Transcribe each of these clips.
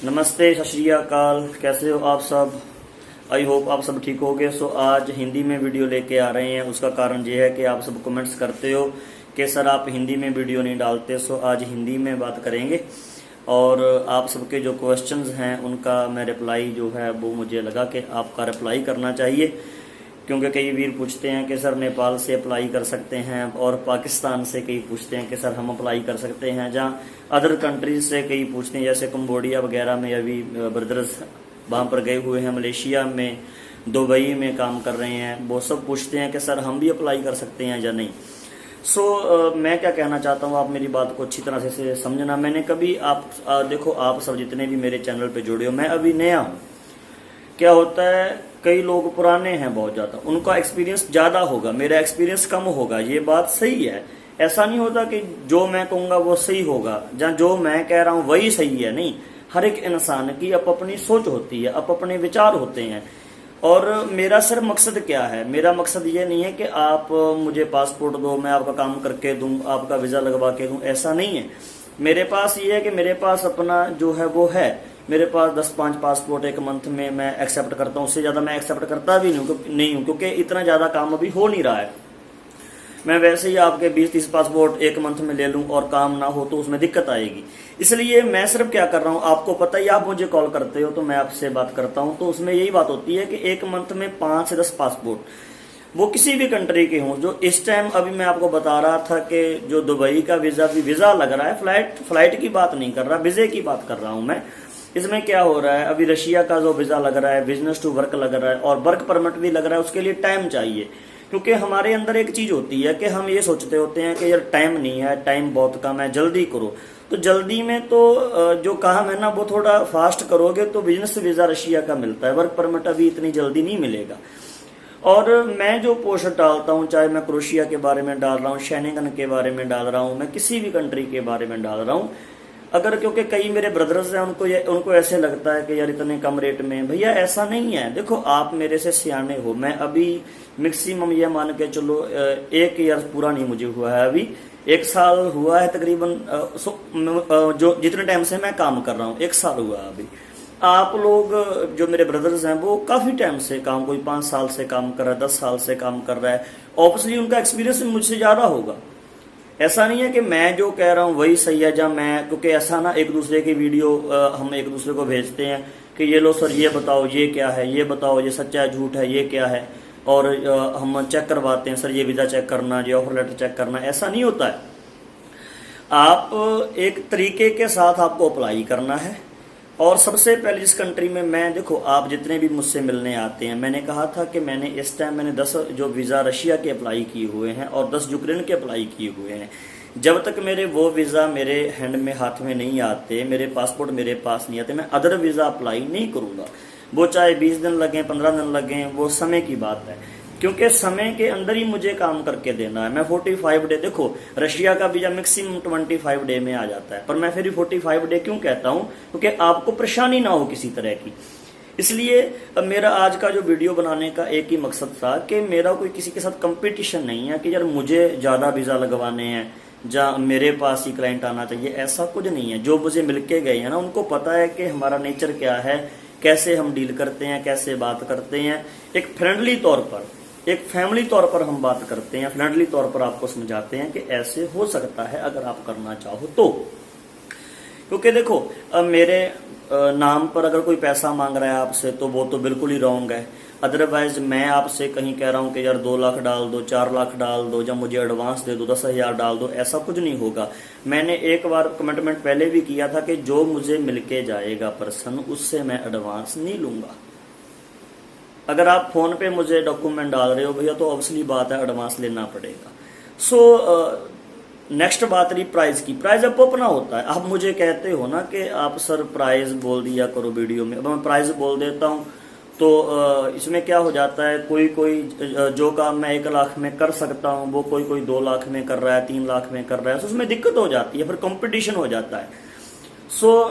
नमस्ते, सत श्री अकाल। कैसे हो आप सब? आई होप आप सब ठीक होगे। सो आज हिंदी में वीडियो लेके आ रहे हैं। उसका कारण ये है कि आप सब कमेंट्स करते हो कि सर आप हिंदी में वीडियो नहीं डालते। सो आज हिंदी में बात करेंगे और आप सबके जो क्वेश्चंस हैं उनका मैं रिप्लाई जो है वो मुझे लगा कि आपका रिप्लाई करना चाहिए, क्योंकि कई वीर पूछते हैं कि सर नेपाल से अप्लाई कर सकते हैं और पाकिस्तान से कई पूछते हैं कि सर हम अप्लाई कर सकते हैं, जहाँ अदर कंट्रीज से कई पूछते हैं, जैसे कम्बोडिया वगैरह में अभी ब्रदर्स वहाँ पर गए हुए हैं, मलेशिया में, दुबई में काम कर रहे हैं। वो सब पूछते हैं कि सर हम भी अप्लाई कर सकते हैं या नहीं। मैं क्या कहना चाहता हूँ, आप मेरी बात को अच्छी तरह से समझना। मैंने कभी देखो, आप सब जितने भी मेरे चैनल पे जुड़े हो, मैं अभी नया हूँ। क्या होता है, कई लोग पुराने हैं बहुत ज्यादा, उनका एक्सपीरियंस ज्यादा होगा, मेरा एक्सपीरियंस कम होगा। ये बात सही है। ऐसा नहीं होता कि जो मैं कहूंगा वो सही होगा या जो मैं कह रहा हूं वही सही है। नहीं, हर एक इंसान की अपनी सोच होती है, अपने विचार होते हैं। और मेरा सिर्फ मकसद क्या है, मेरा मकसद ये नहीं है कि आप मुझे पासपोर्ट दो, मैं आपका काम करके दूं, आपका वीजा लगवा के दूं। ऐसा नहीं है। मेरे पास ये है कि मेरे पास अपना जो है वो है। मेरे पास 10-5 पासपोर्ट एक मंथ में मैं एक्सेप्ट करता हूँ। उससे ज्यादा मैं एक्सेप्ट करता भी नहीं हूँ, क्योंकि इतना ज्यादा काम अभी हो नहीं रहा है। मैं वैसे ही आपके 20-30 पासपोर्ट एक मंथ में ले लूं और काम ना हो तो उसमें दिक्कत आएगी। इसलिए मैं सिर्फ क्या कर रहा हूं, आपको पता ही, आप मुझे कॉल करते हो तो मैं आपसे बात करता हूं, तो उसमें यही बात होती है कि एक मंथ में 5 से 10 पासपोर्ट, वो किसी भी कंट्री के हों। जो इस टाइम अभी मैं आपको बता रहा था कि जो दुबई का वीजा लग रहा है, फ्लाइट की बात नहीं कर रहा, वीजे की बात कर रहा हूं मैं। इसमें क्या हो रहा है, अभी रशिया का जो वीजा लग रहा है, बिजनेस टू वर्क लग रहा है और वर्क परमिट भी लग रहा है। उसके लिए टाइम चाहिए, क्योंकि हमारे अंदर एक चीज होती है कि हम ये सोचते होते हैं कि यार टाइम नहीं है, टाइम बहुत कम है, जल्दी करो। तो जल्दी में तो जो काम है ना वो थोड़ा फास्ट करोगे तो बिजनेस वीजा रशिया का मिलता है, वर्क परमिट अभी इतनी जल्दी नहीं मिलेगा। और मैं जो पोस्ट डालता हूँ, चाहे मैं क्रोशिया के बारे में डाल रहा हूँ, शेनिंगन के बारे में डाल रहा हूँ, मैं किसी भी कंट्री के बारे में डाल रहा हूँ, अगर क्योंकि कई मेरे ब्रदर्स हैं, उनको ऐसे लगता है कि यार इतने कम रेट में, भैया ऐसा नहीं है। देखो, आप मेरे से सियाने हो, मैं अभी मैक्सिमम ये मान के चलो 1 ईयर पूरा नहीं मुझे हुआ है, अभी 1 साल हुआ है तकरीबन। जो जितने टाइम से मैं काम कर रहा हूँ 1 साल हुआ है अभी। आप लोग जो मेरे ब्रदर्स हैं वो काफी टाइम से काम, कोई 5 साल से काम कर रहा है, 10 साल से काम कर रहा है। ऑब्वियसली उनका एक्सपीरियंस मुझसे ज्यादा होगा। ऐसा नहीं है कि मैं जो कह रहा हूँ वही सही है, जब मैं, क्योंकि ऐसा ना एक दूसरे की वीडियो हम एक दूसरे को भेजते हैं कि ये लो सर, ये बताओ ये क्या है, ये बताओ ये सच्चा है झूठ है, ये क्या है, और हम चेक करवाते हैं, सर ये वीजा चेक करना, ये ऑफर लेटर चेक करना। ऐसा नहीं होता है। आप एक तरीके के साथ आपको अप्लाई करना है। और सबसे पहले जिस कंट्री में मैं, देखो आप जितने भी मुझसे मिलने आते हैं, मैंने कहा था कि मैंने इस टाइम मैंने 10 जो वीजा रशिया के अप्लाई किए हुए हैं और 10 यूक्रेन के अप्लाई किए हुए हैं। जब तक मेरे वो वीजा मेरे हैंड में, हाथ में नहीं आते, मेरे पासपोर्ट मेरे पास नहीं आते, मैं अदर वीजा अप्लाई नहीं करूंगा। वो चाहे 20 दिन लगे, 15 दिन लगे, वो समय की बात है, क्योंकि समय के अंदर ही मुझे काम करके देना है। मैं 45 डे, देखो रशिया का वीजा मैक्सिमम 25 डे में आ जाता है, पर मैं फिर भी 45 डे क्यों कहता हूं, क्योंकि आपको परेशानी ना हो किसी तरह की। इसलिए मेरा आज का जो वीडियो बनाने का एक ही मकसद था कि मेरा कोई किसी के साथ कंपटीशन नहीं है कि यार मुझे ज्यादा वीजा लगवाने हैं या मेरे पास ही क्लाइंट आना चाहिए। ऐसा कुछ नहीं है। जो मुझे मिलके गए हैं ना, उनको पता है कि हमारा नेचर क्या है, कैसे हम डील करते हैं, कैसे बात करते हैं। एक फ्रेंडली तौर पर, एक फैमिली तौर पर हम बात करते हैं, फ्रेंडली तौर पर आपको समझाते हैं कि ऐसे हो सकता है अगर आप करना चाहो तो। क्योंकि देखो, मेरे नाम पर अगर कोई पैसा मांग रहा है आपसे तो वो तो बिल्कुल ही रॉन्ग है। अदरवाइज मैं आपसे कहीं कह रहा हूं कि यार 2 लाख डाल दो, 4 लाख डाल दो, या मुझे एडवांस दे दो, 10,000 डाल दो, ऐसा कुछ नहीं होगा। मैंने एक बार कमिटमेंट पहले भी किया था कि जो मुझे मिलके जाएगा पर्सन, उससे मैं एडवांस नहीं लूंगा। अगर आप फोन पे मुझे डॉक्यूमेंट डाल रहे हो भैया, तो ऑब्वियसली बात है एडवांस लेना पड़ेगा। नेक्स्ट बात रही प्राइस की। प्राइस आपको अपना होता है। आप मुझे कहते हो ना कि आप सर प्राइस बोल दिया करो वीडियो में, अब मैं प्राइस बोल देता हूं तो इसमें क्या हो जाता है, कोई जो काम मैं 1 लाख में कर सकता हूं वो कोई 2 लाख में कर रहा है, 3 लाख में कर रहा है, तो उसमें दिक्कत हो जाती है, फिर कंपटीशन हो जाता है।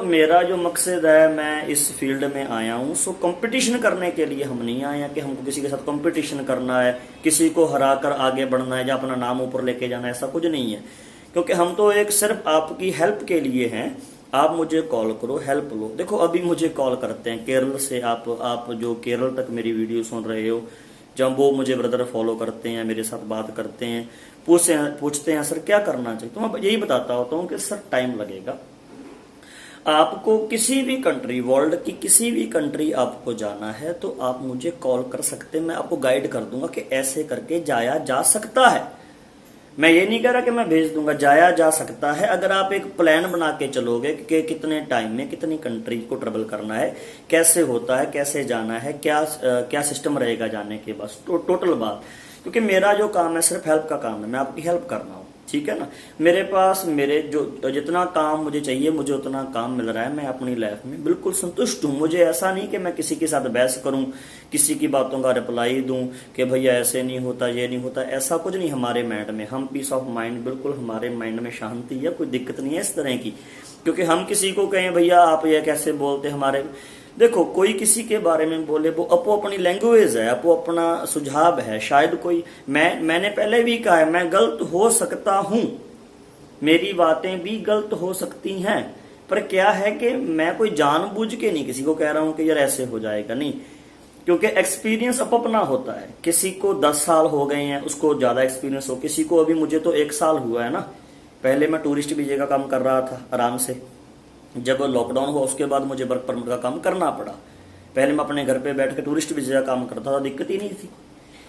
मेरा जो मकसद है, मैं इस फील्ड में आया हूँ, कंपटीशन करने के लिए हम नहीं आए हैं कि हमको किसी के साथ कंपटीशन करना है, किसी को हरा कर आगे बढ़ना है या अपना नाम ऊपर लेके जाना है, ऐसा कुछ नहीं है। क्योंकि हम तो एक सिर्फ आपकी हेल्प के लिए हैं आप मुझे कॉल करो, हेल्प लो। देखो अभी मुझे कॉल करते हैं केरल से, आप जो केरल तक मेरी वीडियो सुन रहे हो, जब वो मुझे ब्रदर फॉलो करते हैं, मेरे साथ बात करते हैं, पूछते हैं सर क्या करना चाहिए, तो मैं यही बताता होता हूँ कि सर टाइम लगेगा। आपको किसी भी कंट्री, वर्ल्ड की किसी भी कंट्री आपको जाना है तो आप मुझे कॉल कर सकते हैं, मैं आपको गाइड कर दूंगा कि ऐसे करके जाया जा सकता है। मैं ये नहीं कह रहा कि मैं भेज दूंगा, जाया जा सकता है अगर आप एक प्लान बना के चलोगे कि कितने टाइम में कितनी कंट्री को ट्रेवल करना है, कैसे होता है, कैसे जाना है, क्या सिस्टम रहेगा जाने के बाद, टोटल बात। क्योंकि मेरा जो काम है सिर्फ हेल्प का काम है, मैं आपकी हेल्प करना हूँ, ठीक है ना। मेरे पास मेरे जो जितना काम मुझे चाहिए, मुझे उतना काम मिल रहा है, मैं अपनी लाइफ में बिल्कुल संतुष्ट हूँ। मुझे ऐसा नहीं कि मैं किसी के साथ बहस करूं, किसी की बातों का रिप्लाई दूं कि भैया ऐसे नहीं होता, ये नहीं होता, ऐसा कुछ नहीं हमारे माइंड में। हम पीस ऑफ माइंड, बिल्कुल हमारे माइंड में शांति है, कोई दिक्कत नहीं है इस तरह की। क्योंकि हम किसी को कहें भैया आप ये कैसे बोलते हमारे, देखो कोई किसी के बारे में बोले वो अपो अपनी लैंग्वेज है, अपो अपना सुझाव है। शायद कोई मैंने पहले भी कहा है, मैं गलत हो सकता हूं, मेरी बातें भी गलत हो सकती हैं, पर क्या है कि मैं कोई जानबूझ के नहीं किसी को कह रहा हूं कि यार ऐसे हो जाएगा, नहीं। क्योंकि एक्सपीरियंस अपना होता है। किसी को 10 साल हो गए हैं, उसको ज्यादा एक्सपीरियंस हो, किसी को अभी, मुझे तो 1 साल हुआ है ना। पहले मैं टूरिस्ट वीजे का काम कर रहा था आराम से, जब लॉकडाउन हुआ उसके बाद मुझे वर्क परमिट का काम करना पड़ा। पहले मैं अपने घर पे बैठ के टूरिस्ट वीजा का काम करता था, दिक्कत ही नहीं थी।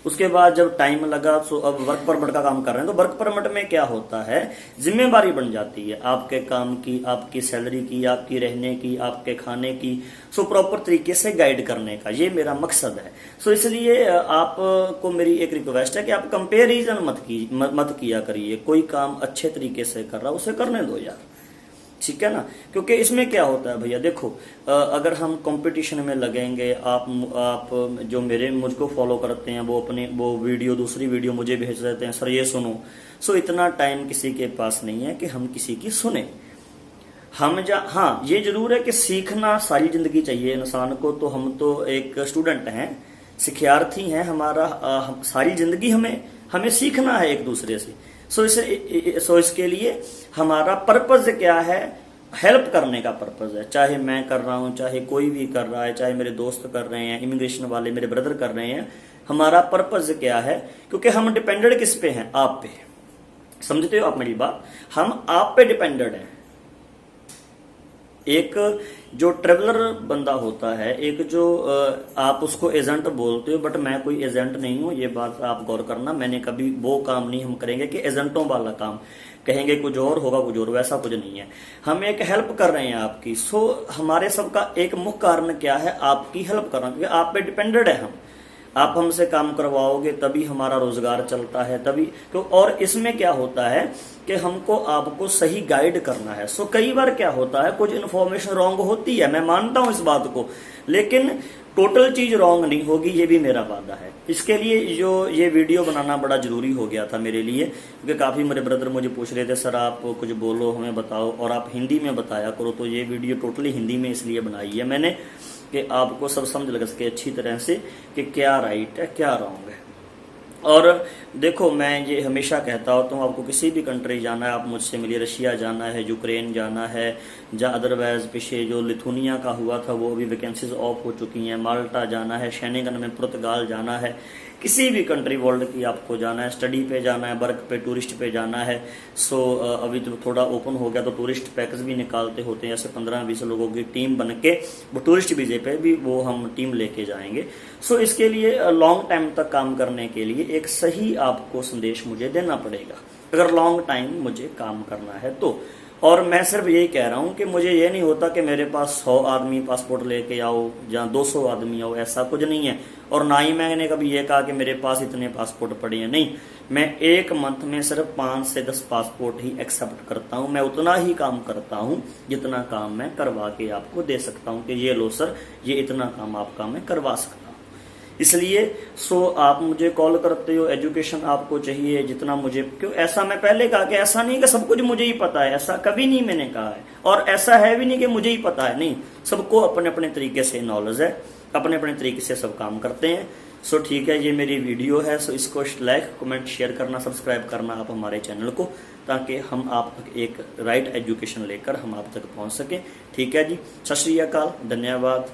उसके बाद जब टाइम लगा तो अब वर्क परमिट का काम कर रहे हैं। तो वर्क परमिट में क्या होता है, जिम्मेवारी बन जाती है आपके काम की, आपकी सैलरी की, आपकी रहने की, आपके खाने की, सो प्रॉपर तरीके से गाइड करने का, ये मेरा मकसद है। सो इसलिए आपको मेरी एक रिक्वेस्ट है कि आप कंपेरिजन मत किया करिए। कोई काम अच्छे तरीके से कर रहा उसे करने दो यार, ठीक है ना। क्योंकि इसमें क्या होता है भैया, देखो अगर हम कंपटीशन में लगेंगे, आप जो मुझको फॉलो करते हैं वो वीडियो, दूसरी वीडियो मुझे भेज देते हैं, सर ये सुनो। सो इतना टाइम किसी के पास नहीं है कि हम किसी की सुने। हाँ ये जरूर है कि सीखना सारी जिंदगी चाहिए इंसान को। तो हम तो एक स्टूडेंट हैं, शिक्षार्थी हैं, सारी जिंदगी हमें सीखना है एक दूसरे से। सो इसके लिए हमारा पर्पज क्या है, हेल्प करने का पर्पज है। चाहे मैं कर रहा हूं, चाहे कोई भी कर रहा है, चाहे मेरे दोस्त कर रहे हैं, इमिग्रेशन वाले मेरे ब्रदर कर रहे हैं, हमारा पर्पज क्या है। क्योंकि हम डिपेंडेंट किस पे हैं, आप पे। समझते हो आप मेरी बात, हम आप पे डिपेंडेंट हैं। एक जो ट्रेवलर बंदा होता है, एक जो आप उसको एजेंट बोलते हो, बट मैं कोई एजेंट नहीं हूं, ये बात आप गौर करना। मैंने कभी वो काम नहीं हम करेंगे कि एजेंटों वाला काम कहेंगे, कुछ और होगा कुछ और, वैसा कुछ नहीं है। हम एक हेल्प कर रहे हैं आपकी। सो हमारे सबका एक मुख्य कारण क्या है, आपकी हेल्प करना, क्योंकि आप पे डिपेंडेंट है हम। आप हमसे काम करवाओगे तभी हमारा रोजगार चलता है, तभी तो। और इसमें क्या होता है कि हमको आपको सही गाइड करना है। सो कई बार क्या होता है, कुछ इन्फॉर्मेशन रॉन्ग होती है, मैं मानता हूं इस बात को, लेकिन टोटल चीज रॉन्ग नहीं होगी, ये भी मेरा वादा है। इसके लिए ये वीडियो बनाना बड़ा जरूरी हो गया था मेरे लिए, क्योंकि काफी मेरे ब्रदर मुझे पूछ रहे थे सर आप कुछ बोलो, हमें बताओ, और आप हिंदी में बताया करो। तो ये वीडियो टोटली हिंदी में इसलिए बनाई है मैंने कि आपको सब समझ लग सके अच्छी तरह से कि क्या राइट है क्या रॉन्ग है। और देखो मैं ये हमेशा कहता होता हूँ, आपको किसी भी कंट्री जाना है आप मुझसे मिलिए। रशिया जाना है, यूक्रेन जाना है, या अदरवाइज पीछे जो लिथुनिया का हुआ था वो अभी वैकेंसीज ऑफ हो चुकी हैं। माल्टा जाना है, शेनेगन में पुर्तगाल जाना है, किसी भी कंट्री वर्ल्ड की आपको जाना है, स्टडी पे जाना है, वर्क पे, टूरिस्ट पे जाना है। सो अभी तो थोड़ा ओपन हो गया तो टूरिस्ट पैकेज भी निकालते होते हैं, ऐसे 15-20 लोगों की टीम बन के वो टूरिस्ट वीजे पे भी वो हम टीम लेके जाएंगे। सो इसके लिए लॉन्ग टाइम तक काम करने के लिए एक सही आपको संदेश मुझे देना पड़ेगा, अगर लॉन्ग टाइम मुझे काम करना है तो। और मैं सिर्फ यही कह रहा हूं कि मुझे ये नहीं होता कि मेरे पास 100 आदमी पासपोर्ट लेके आओ या 200 आदमी आओ, ऐसा कुछ नहीं है। और ना ही मैंने कभी ये कहा कि मेरे पास इतने पासपोर्ट पड़े हैं, नहीं। मैं एक मंथ में सिर्फ 5 से 10 पासपोर्ट ही एक्सेप्ट करता हूं। मैं उतना ही काम करता हूं जितना काम मैं करवा के आपको दे सकता हूं कि ये लो सर, ये इतना काम आपका मैं करवा सकता हूं। इसलिए आप मुझे कॉल करते हो, एजुकेशन आपको चाहिए जितना मुझे, क्यों ऐसा मैं पहले कहा कि ऐसा नहीं कि सब कुछ मुझे ही पता है, ऐसा कभी नहीं मैंने कहा है। और ऐसा है भी नहीं कि मुझे ही पता है, नहीं। सबको अपने अपने तरीके से नॉलेज है, अपने अपने तरीके से सब काम करते हैं। सो ठीक है, ये मेरी वीडियो है। सो इसको लाइक, कमेंट, शेयर करना, सब्सक्राइब करना आप हमारे चैनल को ताकि हम आप तक एक राइट एजुकेशन लेकर हम आप तक पहुंच सकें। ठीक है जी, सत श्री अकाल, धन्यवाद।